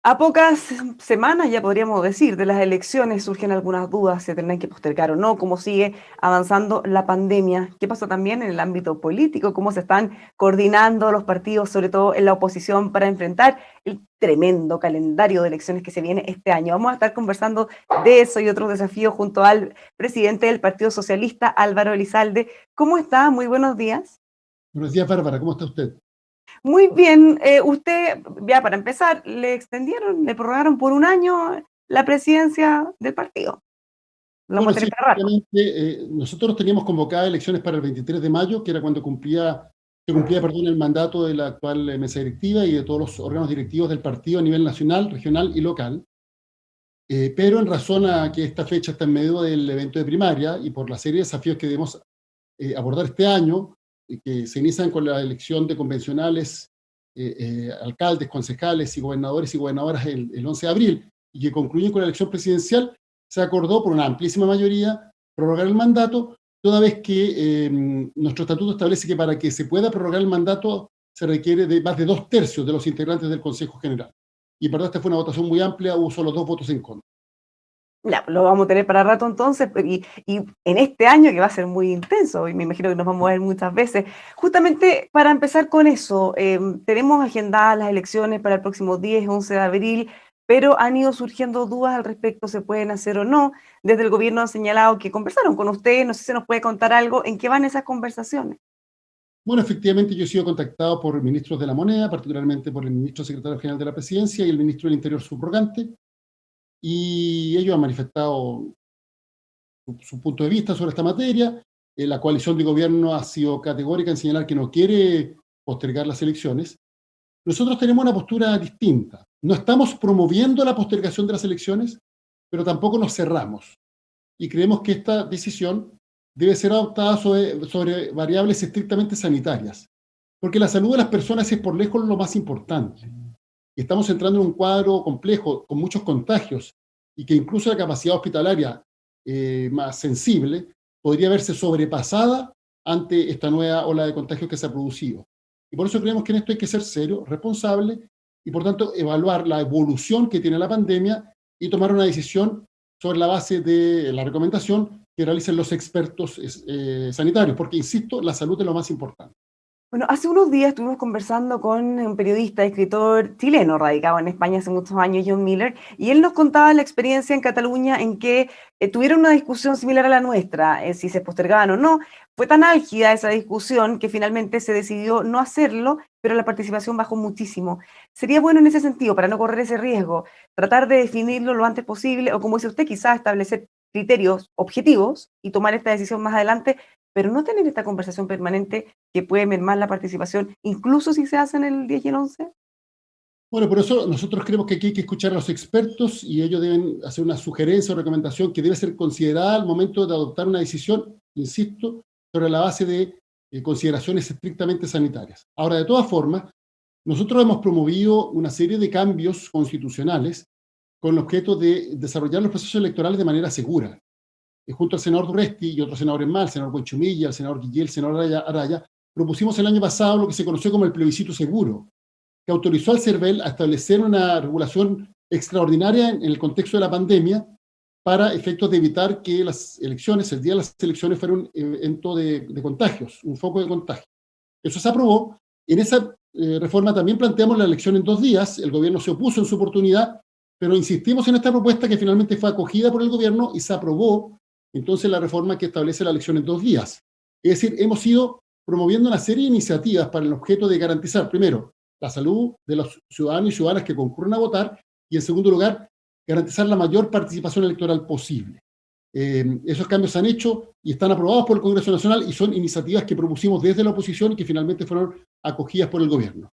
A pocas semanas, ya podríamos decir, de las elecciones surgen algunas dudas, se tendrán que postergar o no, cómo sigue avanzando la pandemia, qué pasa también en el ámbito político, cómo se están coordinando los partidos, sobre todo en la oposición, para enfrentar el tremendo calendario de elecciones que se viene este año. Vamos a estar conversando de eso y otros desafíos junto al presidente del Partido Socialista, Álvaro Elizalde. ¿Cómo está? Muy buenos días. Buenos días, Bárbara, ¿cómo está usted? Muy bien, usted, ya para empezar, le prorrogaron por un año la presidencia del partido. Lo vamos Bueno, a sí, tener para rato. efectivamente, nosotros teníamos convocadas elecciones para el 23 de mayo, que era cuando se cumplía, perdón, el mandato de la actual mesa directiva y de todos los órganos directivos del partido a nivel nacional, regional y local. Pero en razón a que esta fecha está en medio del evento de primaria y por la serie de desafíos que debemos abordar este año, que se inician con la elección de convencionales, alcaldes, concejales y gobernadores y gobernadoras el 11 de abril, y que concluyen con la elección presidencial, se acordó por una amplísima mayoría prorrogar el mandato, toda vez que nuestro estatuto establece que para que se pueda prorrogar el mandato se requiere de más de 2/3 de los integrantes del Consejo General. Y en verdad esta fue una votación muy amplia, hubo solo 2 votos en contra. Ya, lo vamos a tener para rato entonces, y en este año que va a ser muy intenso, y me imagino que nos vamos a ver muchas veces. Justamente para empezar con eso, tenemos agendadas las elecciones para el próximo 10, 11 de abril, pero han ido surgiendo dudas al respecto, se pueden hacer o no. Desde el gobierno han señalado que conversaron con usted, no sé si nos puede contar algo, ¿en qué van esas conversaciones? Bueno, efectivamente yo he sido contactado por ministros de la moneda, particularmente por el ministro secretario general de la presidencia y el ministro del Interior subrogante, y ellos han manifestado su punto de vista sobre esta materia. La coalición de gobierno ha sido categórica en señalar que no quiere postergar las elecciones. Nosotros tenemos una postura distinta. No estamos promoviendo la postergación de las elecciones, pero tampoco nos cerramos. Y creemos que esta decisión debe ser adoptada sobre variables estrictamente sanitarias, porque la salud de las personas es por lejos lo más importante. Y estamos entrando en un cuadro complejo, con muchos contagios, y que incluso la capacidad hospitalaria más sensible podría verse sobrepasada ante esta nueva ola de contagios que se ha producido. Y por eso creemos que en esto hay que ser serio, responsable, y por tanto evaluar la evolución que tiene la pandemia y tomar una decisión sobre la base de la recomendación que realicen los expertos sanitarios, porque, insisto, la salud es lo más importante. Bueno, hace unos días estuvimos conversando con un periodista, escritor chileno, radicado en España hace muchos años, John Miller, y él nos contaba la experiencia en Cataluña en que tuvieron una discusión similar a la nuestra, si se postergaban o no. Fue tan álgida esa discusión que finalmente se decidió no hacerlo, pero la participación bajó muchísimo. Sería bueno en ese sentido, para no correr ese riesgo, tratar de definirlo lo antes posible, o como dice usted, quizás establecer criterios objetivos y tomar esta decisión más adelante, pero no tener esta conversación permanente que puede mermar la participación, incluso si se hace en el 10 y el 11. Bueno, por eso nosotros creemos que aquí hay que escuchar a los expertos y ellos deben hacer una sugerencia o recomendación que debe ser considerada al momento de adoptar una decisión, insisto, sobre la base de consideraciones estrictamente sanitarias. Ahora, de todas formas, nosotros hemos promovido una serie de cambios constitucionales con el objeto de desarrollar los procesos electorales de manera segura. Junto al senador Durresti y otros senadores más, el senador Buenchumilla, el senador Guillén, el senador Araya, propusimos el año pasado lo que se conoció como el plebiscito seguro, que autorizó al CERVEL a establecer una regulación extraordinaria en el contexto de la pandemia para efectos de evitar que las elecciones, el día de las elecciones, fuera un evento de contagios, un foco de contagio. Eso se aprobó. En esa reforma también planteamos la elección en 2 días. El gobierno se opuso en su oportunidad, pero insistimos en esta propuesta que finalmente fue acogida por el gobierno y se aprobó entonces la reforma que establece la elección en 2 días. Es decir, hemos ido promoviendo una serie de iniciativas para el objeto de garantizar, primero, la salud de los ciudadanos y ciudadanas que concurren a votar, y en segundo lugar, garantizar la mayor participación electoral posible. Esos cambios se han hecho y están aprobados por el Congreso Nacional y son iniciativas que propusimos desde la oposición y que finalmente fueron acogidas por el gobierno.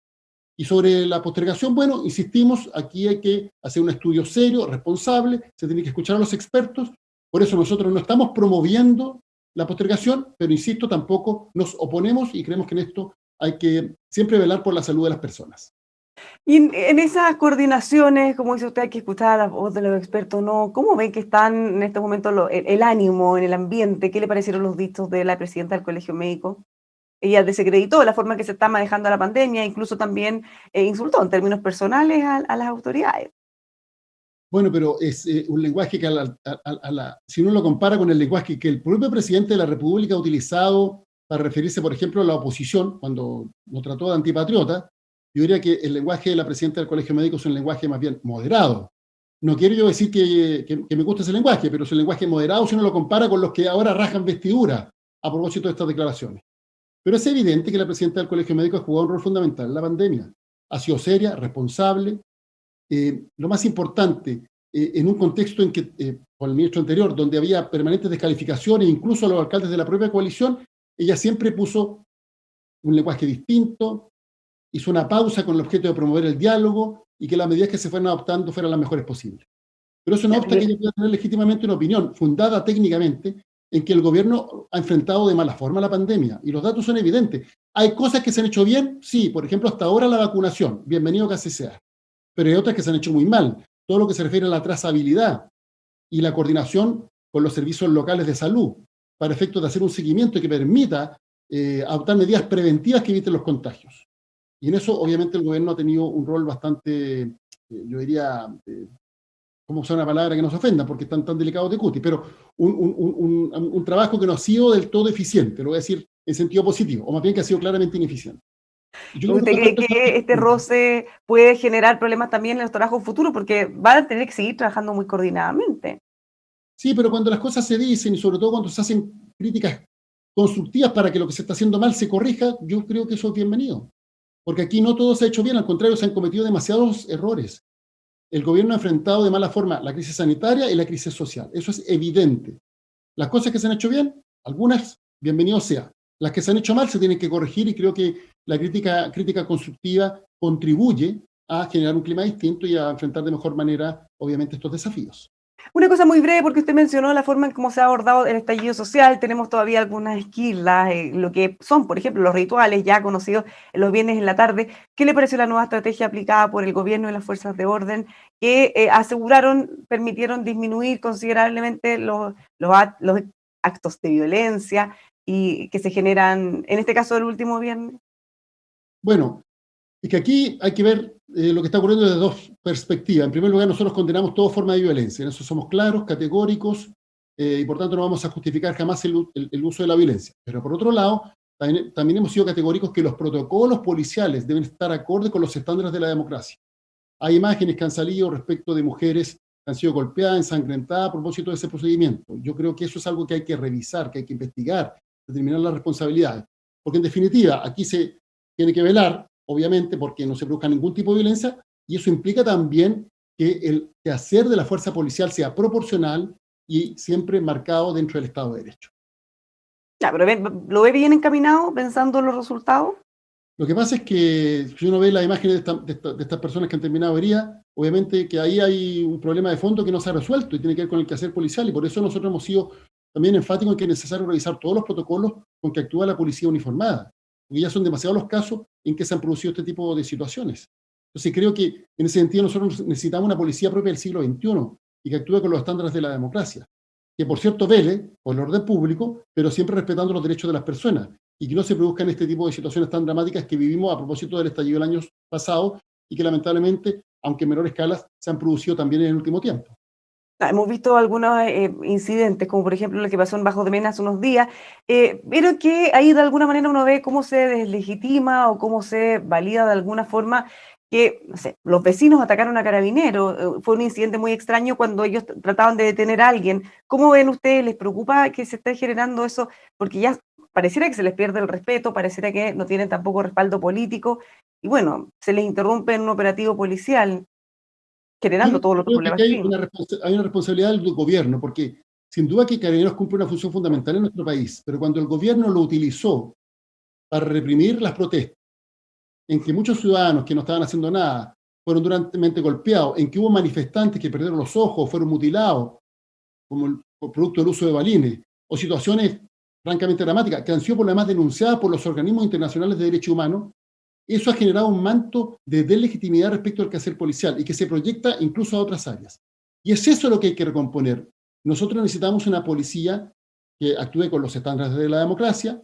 Y sobre la postergación, bueno, insistimos, aquí hay que hacer un estudio serio, responsable, se tiene que escuchar a los expertos, por eso nosotros no estamos promoviendo la postergación, pero insisto, tampoco nos oponemos y creemos que en esto hay que siempre velar por la salud de las personas. Y en esas coordinaciones, como dice usted, hay que escuchar a la voz de los expertos, ¿no? ¿Cómo ve que están en estos momentos el ánimo en el ambiente? ¿Qué le parecieron los dichos de la presidenta del Colegio Médico? Ella desacreditó la forma en que se está manejando la pandemia, incluso también insultó en términos personales a las autoridades. Bueno, pero es un lenguaje que si uno lo compara con el lenguaje que el propio presidente de la República ha utilizado para referirse, por ejemplo, a la oposición, cuando lo trató de antipatriota, yo diría que el lenguaje de la presidenta del Colegio Médico es un lenguaje más bien moderado. No quiero yo decir que me guste ese lenguaje, pero es un lenguaje moderado si uno lo compara con los que ahora rajan vestidura a propósito de estas declaraciones. Pero es evidente que la presidenta del Colegio Médico ha jugado un rol fundamental en la pandemia. Ha sido seria, responsable, lo más importante, en un contexto en que, con el ministro anterior, donde había permanentes descalificaciones, incluso a los alcaldes de la propia coalición, ella siempre puso un lenguaje distinto, hizo una pausa con el objeto de promover el diálogo y que las medidas que se fueran adoptando fueran las mejores posibles. Pero eso no obsta que ella pueda tener legítimamente una opinión, fundada técnicamente, en que el gobierno ha enfrentado de mala forma la pandemia, y los datos son evidentes. ¿Hay cosas que se han hecho bien? Sí, por ejemplo, hasta ahora la vacunación, bienvenido que así sea. Pero hay otras que se han hecho muy mal. Todo lo que se refiere a la trazabilidad y la coordinación con los servicios locales de salud, para efectos de hacer un seguimiento que permita adoptar medidas preventivas que eviten los contagios. Y en eso, obviamente, el gobierno ha tenido un rol bastante, yo diría, ¿cómo usar una palabra que no se ofenda? Porque están tan delicados de cutis, pero un trabajo que no ha sido del todo eficiente, lo voy a decir en sentido positivo, o más bien que ha sido claramente ineficiente. Y yo creo ¿Usted que cree que este roce puede generar problemas también en los trabajos futuros? Porque van a tener que seguir trabajando muy coordinadamente. sí, pero cuando las cosas se dicen y sobre todo cuando se hacen críticas constructivas para que lo que se está haciendo mal se corrija, yo creo que eso es bienvenido. Porque aquí no todo se ha hecho bien, al contrario, se han cometido demasiados errores. El gobierno ha enfrentado de mala forma la crisis sanitaria y la crisis social. Eso es evidente. Las cosas que se han hecho bien, algunas, bienvenido sea. Las que se han hecho mal se tienen que corregir y creo que la crítica constructiva contribuye a generar un clima distinto y a enfrentar de mejor manera, obviamente, estos desafíos. Una cosa muy breve, porque usted mencionó la forma en cómo se ha abordado el estallido social. Tenemos todavía algunas esquilas, lo que son, por ejemplo, los rituales ya conocidos en los viernes en la tarde. ¿Qué le pareció la nueva estrategia aplicada por el gobierno y las fuerzas de orden que permitieron disminuir considerablemente los actos de violencia y que se generan, en este caso, el último viernes? Bueno, es que aquí hay que ver lo que está ocurriendo desde dos perspectivas. En primer lugar, nosotros condenamos toda forma de violencia. En eso somos claros, categóricos, y por tanto no vamos a justificar jamás el uso de la violencia. Pero por otro lado, también hemos sido categóricos que los protocolos policiales deben estar acordes con los estándares de la democracia. Hay imágenes que han salido respecto de mujeres que han sido golpeadas, ensangrentadas a propósito de ese procedimiento. Yo creo que eso es algo que hay que revisar, que hay que investigar, determinar las responsabilidades. Porque en definitiva, aquí se tiene que velar, obviamente, porque no se produzca ningún tipo de violencia, y eso implica también que el quehacer de la fuerza policial sea proporcional y siempre marcado dentro del Estado de Derecho. Ya, pero ¿lo ve bien encaminado pensando en los resultados? Lo que pasa es que si uno ve las imágenes de estas personas que han terminado heridas, obviamente que ahí hay un problema de fondo que no se ha resuelto y tiene que ver con el quehacer policial, y por eso nosotros hemos sido también enfáticos en que es necesario revisar todos los protocolos con que actúa la policía uniformada, porque ya son demasiados los casos en que se han producido este tipo de situaciones. Entonces creo que en ese sentido nosotros necesitamos una policía propia del siglo XXI y que actúe con los estándares de la democracia, que por cierto vele por el orden público, pero siempre respetando los derechos de las personas, y que no se produzcan este tipo de situaciones tan dramáticas que vivimos a propósito del estallido del año pasado y que lamentablemente, aunque en menor escala, se han producido también en el último tiempo. Hemos visto algunos incidentes, como por ejemplo lo que pasó en Bajo de Mena hace unos días, pero que ahí de alguna manera uno ve cómo se deslegitima o cómo se valida de alguna forma que, no sé, los vecinos atacaron a carabineros. Fue un incidente muy extraño cuando ellos trataban de detener a alguien. ¿Cómo ven ustedes? ¿Les preocupa que se esté generando eso? Porque ya pareciera que se les pierde el respeto, pareciera que no tienen tampoco respaldo político, y bueno, se les interrumpe en un operativo policial, Yo generando todos los otros creo que aquí problemas que vimos. hay una responsabilidad del gobierno, porque sin duda que Carabineros cumple una función fundamental en nuestro país, pero cuando el gobierno lo utilizó para reprimir las protestas, en que muchos ciudadanos que no estaban haciendo nada fueron duramente golpeados, en que hubo manifestantes que perdieron los ojos, fueron mutilados, como por producto del uso de balines, o situaciones francamente dramáticas, que han sido por lo demás denunciadas por los organismos internacionales de derechos humanos, eso ha generado un manto de deslegitimidad respecto al quehacer policial y que se proyecta incluso a otras áreas. Y es eso lo que hay que recomponer. Nosotros necesitamos una policía que actúe con los estándares de la democracia,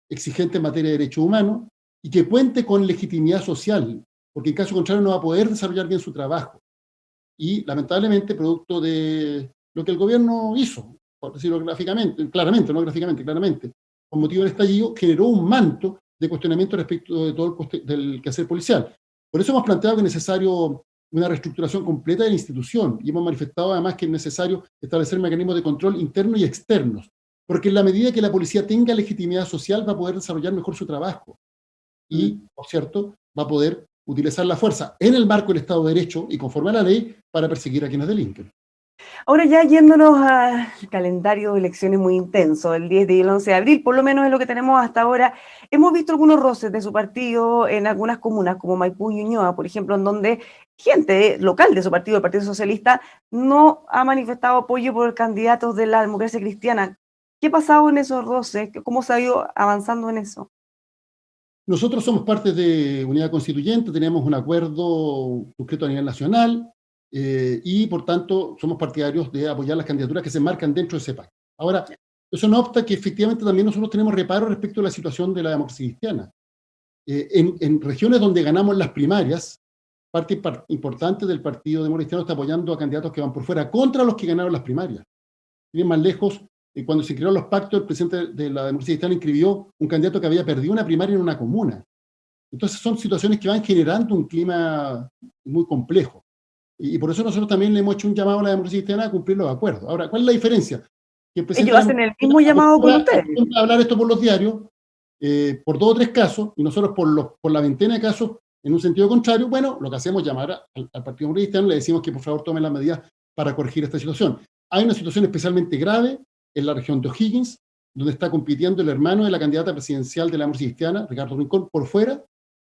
exigente en materia de derechos humanos, y que cuente con legitimidad social, porque en caso contrario no va a poder desarrollar bien su trabajo. y lamentablemente producto de lo que el gobierno hizo, por decirlo gráficamente, claramente, no gráficamente, claramente, con motivo del estallido, generó un manto de cuestionamiento respecto de todo del quehacer policial. Por eso hemos planteado que es necesario una reestructuración completa de la institución y hemos manifestado además que es necesario establecer mecanismos de control internos y externos, porque en la medida que la policía tenga legitimidad social va a poder desarrollar mejor su trabajo y, por cierto, va a poder utilizar la fuerza en el marco del Estado de Derecho y conforme a la ley para perseguir a quienes delinquen. Ahora ya yéndonos al calendario de elecciones muy intenso, el 10 y el 11 de abril, por lo menos es lo que tenemos hasta ahora, hemos visto algunos roces de su partido en algunas comunas como Maipú y Ñuñoa, por ejemplo, en donde gente local de su partido, el Partido Socialista, no ha manifestado apoyo por candidatos de la democracia cristiana. ¿Qué ha pasado en esos roces? ¿Cómo se ha ido avanzando en eso? Nosotros somos parte de Unidad Constituyente, tenemos un acuerdo suscrito a nivel nacional y, por tanto, somos partidarios de apoyar las candidaturas que se marcan dentro de ese pacto. Ahora, eso no obsta que efectivamente también nosotros tenemos reparo respecto a la situación de la democracia cristiana. En regiones donde ganamos las primarias, parte importante del Partido Demócrata Cristiano está apoyando a candidatos que van por fuera contra los que ganaron las primarias. Bien más lejos, cuando se crearon los pactos, el presidente de la democracia cristiana inscribió un candidato que había perdido una primaria en una comuna. Entonces son situaciones que van generando un clima muy complejo. Y por eso nosotros también le hemos hecho un llamado a la democracia cristiana a cumplir los acuerdos. Ahora, ¿cuál es la diferencia? Que el presidente Ellos de la hacen el democracia mismo cristiana llamado con ustedes. acostumbra a hablar esto por los diarios, por 2 o 3 casos, y nosotros por la veintena de casos en un sentido contrario. Bueno, lo que hacemos es llamar al Partido Demócrata Cristiano, le decimos que por favor tomen las medidas para corregir esta situación. Hay una situación especialmente grave en la región de O'Higgins, donde está compitiendo el hermano de la candidata presidencial de la democracia cristiana, Ricardo Rincón, por fuera.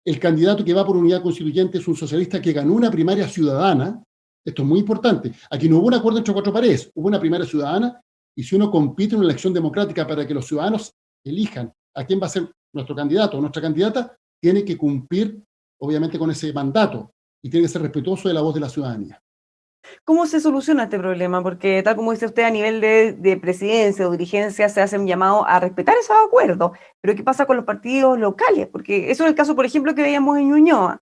El candidato que va por Unidad Constituyente es un socialista que ganó una primaria ciudadana. Esto es muy importante. Aquí no hubo un acuerdo entre 4 paredes, hubo una primaria ciudadana, y si uno compite en una elección democrática para que los ciudadanos elijan a quién va a ser nuestro candidato o nuestra candidata, tiene que cumplir, obviamente, con ese mandato y tiene que ser respetuoso de la voz de la ciudadanía. ¿Cómo se soluciona este problema? Porque tal como dice usted, a nivel de presidencia o dirigencia se hace un llamado a respetar esos acuerdos, pero ¿qué pasa con los partidos locales? Porque eso es el caso, por ejemplo, que veíamos en Ñuñoa.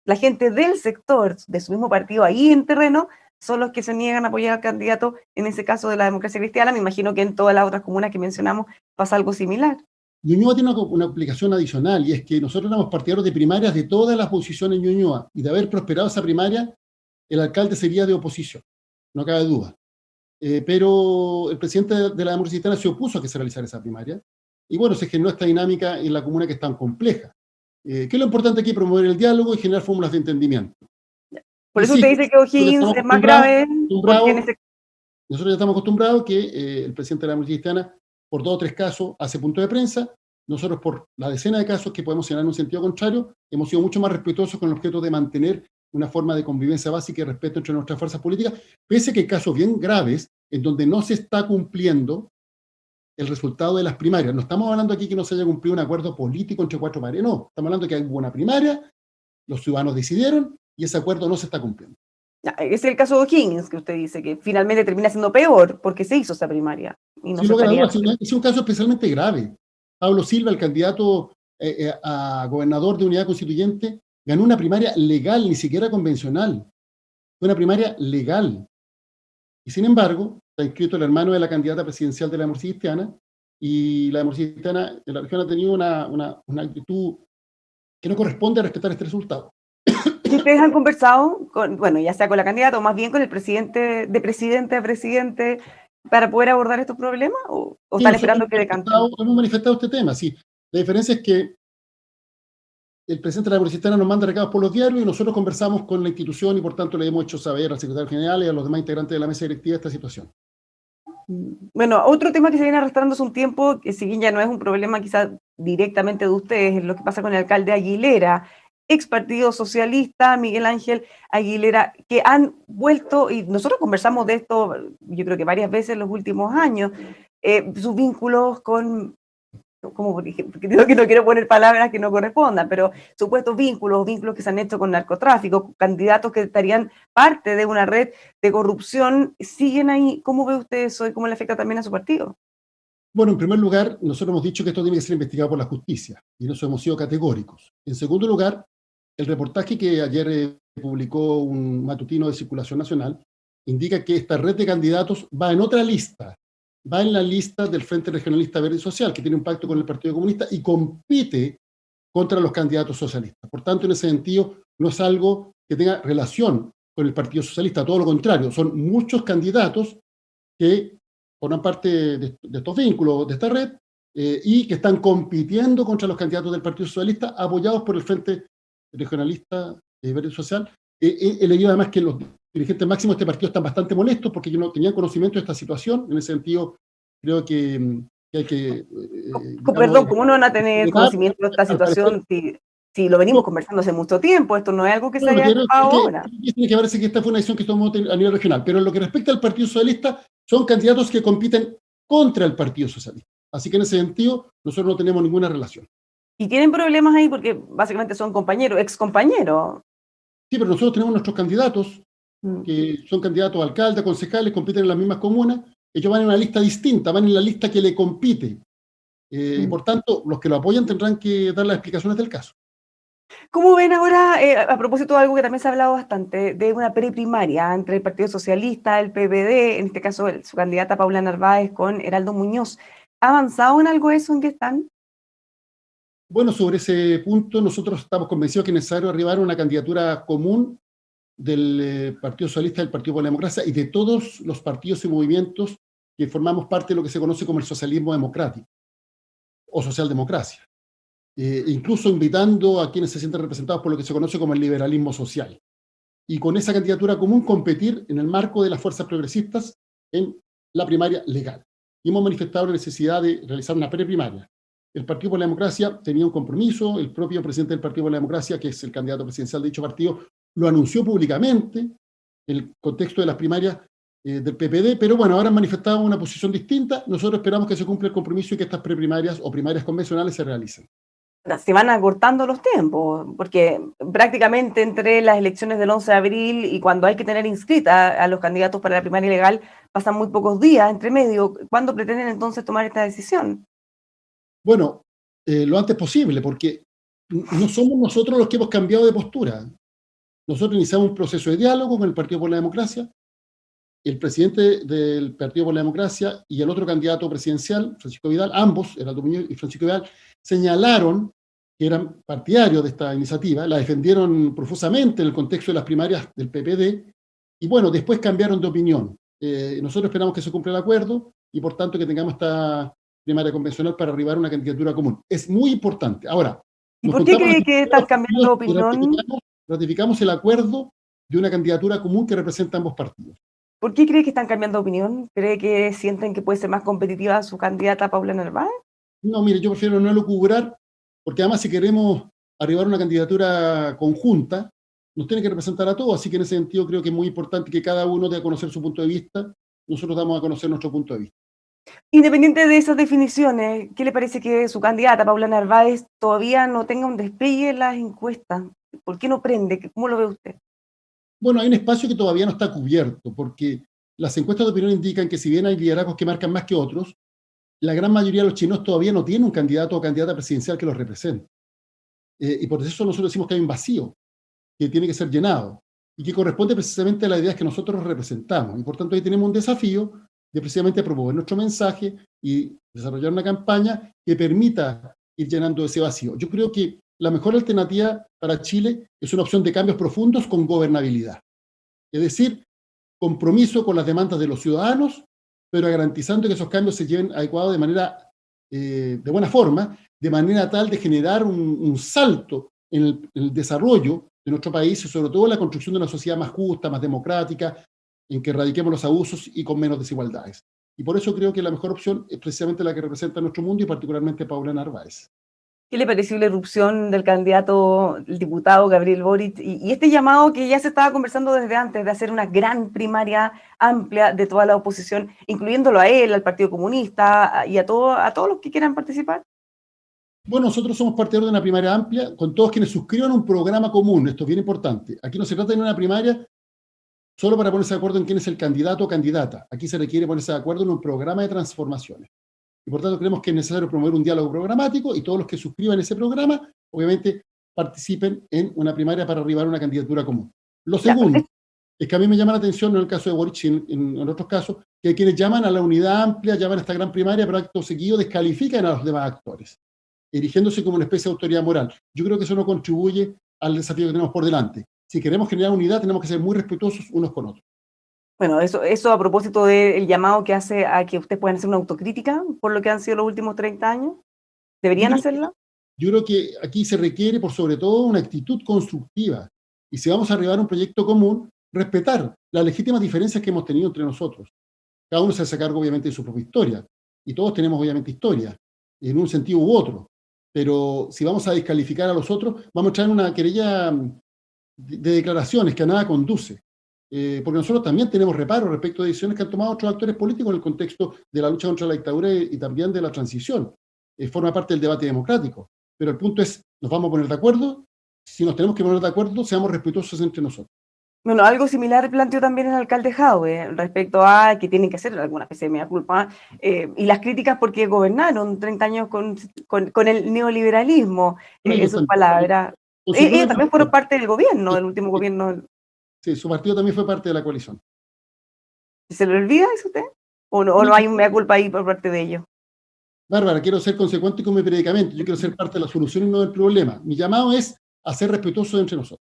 La gente del sector, de su mismo partido ahí en terreno, son los que se niegan a apoyar al candidato, en ese caso de la democracia cristiana. Me imagino que en todas las otras comunas que mencionamos pasa algo similar. Ñuñoa tiene una aplicación adicional, y es que nosotros éramos partidarios de primarias de todas las posiciones en Ñuñoa, y de haber prosperado esa primaria, el alcalde sería de oposición, no cabe duda. Pero el presidente de la democracia cristiana se opuso a que se realizara esa primaria, y bueno, se generó esta dinámica en la comuna que es tan compleja. ¿Qué es lo importante aquí? Promover el diálogo y generar fórmulas de entendimiento. Por Y eso sí, usted dice que O'Higgins es más grave, porque en ese... nosotros ya estamos acostumbrados que el presidente de la democracia cristiana, por 2 o 3 casos, hace punto de prensa. Nosotros, por la decena de casos que podemos señalar en un sentido contrario, hemos sido mucho más respetuosos con el objeto de mantener una forma de convivencia básica y respeto entre nuestras fuerzas políticas, pese a que hay casos bien graves en donde no se está cumpliendo el resultado de las primarias. No estamos hablando aquí que no se haya cumplido un acuerdo político entre 4 pares, no. Estamos hablando que hay una primaria, los ciudadanos decidieron y ese acuerdo no se está cumpliendo. Es el caso de O'Higgins, que usted dice que finalmente termina siendo peor porque se hizo esa primaria y no Sin se lugar a tenía. dudas, es un caso especialmente grave. Pablo Silva, el candidato a gobernador de Unidad Constituyente, ganó una primaria legal, ni siquiera convencional. Fue una primaria legal. Y sin embargo, está inscrito el hermano de la candidata presidencial de la democracia cristiana, y la democracia cristiana en la región ha tenido una actitud que no corresponde a respetar este resultado. ¿Y ustedes han conversado con, bueno, ya sea con la candidata o más bien con el presidente, de presidente a presidente, para poder abordar estos problemas? ¿O Sí, están nosotros esperando que decanten? hemos manifestado este tema, sí. La diferencia es que el presidente de la democracia cristiana nos manda recados por los diarios y nosotros conversamos con la institución y por tanto le hemos hecho saber al secretario general y a los demás integrantes de la mesa directiva esta situación. Bueno, otro tema que se viene arrastrando hace un tiempo, que si bien ya no es un problema quizás directamente de ustedes, es lo que pasa con el alcalde Aguilera, ex Partido Socialista, Miguel Ángel Aguilera, que han vuelto, y nosotros conversamos de esto, yo creo que varias veces en los últimos años, sus vínculos con, como por ejemplo, porque digo que no quiero poner palabras que no correspondan, pero supuestos vínculos que se han hecho con narcotráfico, candidatos que estarían parte de una red de corrupción, siguen ahí. ¿Cómo ve usted eso y cómo le afecta también a su partido? Bueno, en primer lugar, nosotros hemos dicho que esto tiene que ser investigado por la justicia y en eso hemos sido categóricos. En segundo lugar, el reportaje que ayer publicó un matutino de Circulación Nacional indica que esta red de candidatos va en otra lista, va en la lista del Frente Regionalista Verde y Social, que tiene un pacto con el Partido Comunista y compite contra los candidatos socialistas. Por tanto, en ese sentido, no es algo que tenga relación con el Partido Socialista, todo lo contrario, son muchos candidatos que forman parte de estos vínculos, de esta red, y que están compitiendo contra los candidatos del Partido Socialista, apoyados por el Frente Regionalista Verde y Social. He leído además que los dirigentes máximos de este partido están bastante molestos porque no tenían conocimiento de esta situación. En ese sentido, creo que hay que... Perdón, ¿cómo no van a tener digamos, conocimiento de esta al parecer, situación si lo venimos conversando hace mucho tiempo? Esto no es algo que se haya destapado ahora. Tiene que verse que esta fue una decisión que tomó a nivel regional, pero en lo que respecta al Partido Socialista, son candidatos que compiten contra el Partido Socialista. Así que en ese sentido, nosotros no tenemos ninguna relación. Y tienen problemas ahí porque básicamente son compañeros, ex compañeros. Sí, pero nosotros tenemos nuestros candidatos, que son candidatos a alcalde, concejales, compiten en las mismas comunas. Ellos van en una lista distinta, van en la lista que le compite. Y por tanto, los que lo apoyan tendrán que dar las explicaciones del caso. ¿Cómo ven ahora, a propósito de algo que también se ha hablado bastante, de una preprimaria entre el Partido Socialista, el PPD, en este caso su candidata Paula Narváez con Heraldo Muñoz? ¿Ha avanzado en algo eso en que están? Bueno, sobre ese punto nosotros estamos convencidos que es necesario arribar a una candidatura común del Partido Socialista, del Partido por la Democracia y de todos los partidos y movimientos que formamos parte de lo que se conoce como el socialismo democrático o socialdemocracia. Incluso invitando a quienes se sienten representados por lo que se conoce como el liberalismo social. Y con esa candidatura común competir en el marco de las fuerzas progresistas en la primaria legal. Y hemos manifestado la necesidad de realizar una preprimaria. El Partido por la Democracia tenía un compromiso, el propio presidente del Partido por la Democracia, que es el candidato presidencial de dicho partido, lo anunció públicamente en el contexto de las primarias del PPD, pero bueno, ahora han manifestado una posición distinta. Nosotros esperamos que se cumpla el compromiso y que estas preprimarias o primarias convencionales se realicen. Se van acortando los tiempos, porque prácticamente entre las elecciones del 11 de abril y cuando hay que tener inscrita a los candidatos para la primaria legal, pasan muy pocos días entre medio. ¿Cuándo pretenden entonces tomar esta decisión? Bueno, lo antes posible, porque no somos nosotros los que hemos cambiado de postura. Nosotros iniciamos un proceso de diálogo con el Partido por la Democracia. El presidente del Partido por la Democracia y el otro candidato presidencial, Francisco Vidal, ambos, Heraldo Muñoz y Francisco Vidal, señalaron que eran partidarios de esta iniciativa, la defendieron profusamente en el contexto de las primarias del PPD, y bueno, después cambiaron de opinión. Nosotros esperamos que se cumpla el acuerdo y por tanto que tengamos esta primaria convencional para arribar a una candidatura común. Es muy importante. Ahora, ¿Y por qué cree que están cambiando de opinión? Ratificamos el acuerdo de una candidatura común que representa a ambos partidos. ¿Por qué cree que están cambiando de opinión? ¿Cree que sienten que puede ser más competitiva su candidata Paula Narváez? No, mire, yo prefiero no lucubrar, porque además si queremos arribar a una candidatura conjunta, nos tiene que representar a todos, así que en ese sentido creo que es muy importante que cada uno dé a conocer su punto de vista. Nosotros damos a conocer nuestro punto de vista. Independiente de esas definiciones, ¿qué le parece que su candidata Paula Narváez todavía no tenga un despegue en las encuestas? ¿Por qué no prende? ¿Cómo lo ve usted? Bueno, hay un espacio que todavía no está cubierto, porque las encuestas de opinión indican que si bien hay liderazgos que marcan más que otros, la gran mayoría de los chilenos todavía no tiene un candidato o candidata presidencial que los represente. Y por eso nosotros decimos que hay un vacío que tiene que ser llenado y que corresponde precisamente a las ideas que nosotros representamos. Y por tanto ahí tenemos un desafío de precisamente promover nuestro mensaje y desarrollar una campaña que permita ir llenando ese vacío. Yo creo que la mejor alternativa para Chile es una opción de cambios profundos con gobernabilidad. Es decir, compromiso con las demandas de los ciudadanos, pero garantizando que esos cambios se lleven adecuados de manera, de buena forma, de manera tal de generar un salto en el desarrollo de nuestro país y sobre todo en la construcción de una sociedad más justa, más democrática, en que erradiquemos los abusos y con menos desigualdades. Y por eso creo que la mejor opción es precisamente la que representa nuestro mundo y particularmente Paula Narváez. ¿Qué le pareció la irrupción del candidato, el diputado Gabriel Boric, y este llamado que ya se estaba conversando desde antes de hacer una gran primaria amplia de toda la oposición, incluyéndolo a él, al Partido Comunista y a todos los que quieran participar? Bueno, nosotros somos partidarios de una primaria amplia con todos quienes suscriban un programa común. Esto es bien importante. Aquí no se trata de una primaria solo para ponerse de acuerdo en quién es el candidato o candidata. Aquí se requiere ponerse de acuerdo en un programa de transformaciones. Y por tanto creemos que es necesario promover un diálogo programático y todos los que suscriban ese programa, obviamente, participen en una primaria para arribar a una candidatura común. Lo Ya, segundo es que a mí me llama la atención, no en el caso de Boric, en otros casos, que quienes llaman a la unidad amplia, llaman a esta gran primaria, pero acto seguido descalifican a los demás actores, erigiéndose como una especie de autoridad moral. Yo creo que eso no contribuye al desafío que tenemos por delante. Si queremos generar unidad, tenemos que ser muy respetuosos unos con otros. bueno, eso a propósito del llamado que hace a que ustedes puedan hacer una autocrítica por lo que han sido los últimos 30 años. Yo ¿Deberían creo, hacerla? yo creo que aquí se requiere, por sobre todo, una actitud constructiva. Y si vamos a arribar a un proyecto común, respetar las legítimas diferencias que hemos tenido entre nosotros. Cada uno se hace cargo, obviamente, de su propia historia. Y todos tenemos, obviamente, historia, en un sentido u otro. Pero si vamos a descalificar a los otros, vamos a traer una querella de declaraciones que a nada conduce. Porque nosotros también tenemos reparos respecto de decisiones que han tomado otros actores políticos en el contexto de la lucha contra la dictadura y también de la transición. Forma parte del debate democrático. Pero el punto es, ¿nos vamos a poner de acuerdo? Si nos tenemos que poner de acuerdo, seamos respetuosos entre nosotros. Bueno, algo similar planteó también el alcalde Jadwe respecto a que tienen que hacer alguna especie de mea culpa y las críticas porque gobernaron 30 años con el neoliberalismo, Bueno, en ellos sus también, palabras. con su Ellos propio también fueron partido. parte del gobierno, del último gobierno. Sí, su partido también fue parte de la coalición. ¿Se le olvida eso a usted? ¿O no hay un mea culpa ahí por parte de ellos? Bárbara, quiero ser consecuente con mi predicamento. Yo quiero ser parte de la solución y no del problema. Mi llamado es a ser respetuosos entre nosotros.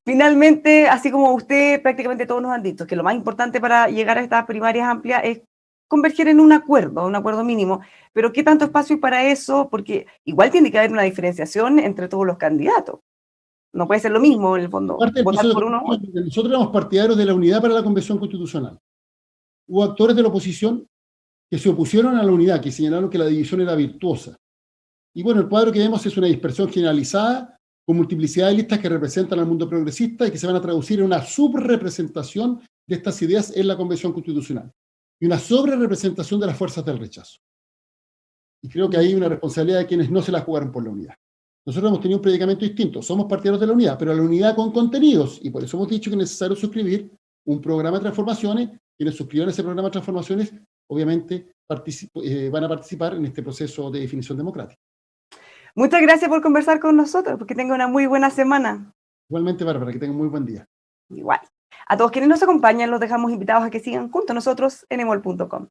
Finalmente, así como usted, prácticamente todos nos han dicho que lo más importante para llegar a estas primarias amplias es converger en un acuerdo mínimo. Pero ¿qué tanto espacio hay para eso? Porque igual tiene que haber una diferenciación entre todos los candidatos. No puede ser lo mismo, en el fondo, Parte del votar proceso por de uno. construcción, porque nosotros éramos partidarios de la unidad para la Convención Constitucional. Hubo actores de la oposición que se opusieron a la unidad, que señalaron que la división era virtuosa. Y bueno, el cuadro que vemos es una dispersión generalizada con multiplicidad de listas que representan al mundo progresista y que se van a traducir en una subrepresentación de estas ideas en la Convención Constitucional y una sobrerepresentación de las fuerzas del rechazo. Y creo que hay una responsabilidad de quienes no se la jugaron por la unidad. Nosotros hemos tenido un predicamento distinto, somos partidarios de la unidad, pero la unidad con contenidos, y por eso hemos dicho que es necesario suscribir un programa de transformaciones. Quienes suscriban ese programa de transformaciones, obviamente van a participar en este proceso de definición democrática. Muchas gracias por conversar con nosotros, porque tenga una muy buena semana. Igualmente, Bárbara, que tengan muy buen día. Igual. A todos quienes nos acompañan, los dejamos invitados a que sigan junto a nosotros en emol.com.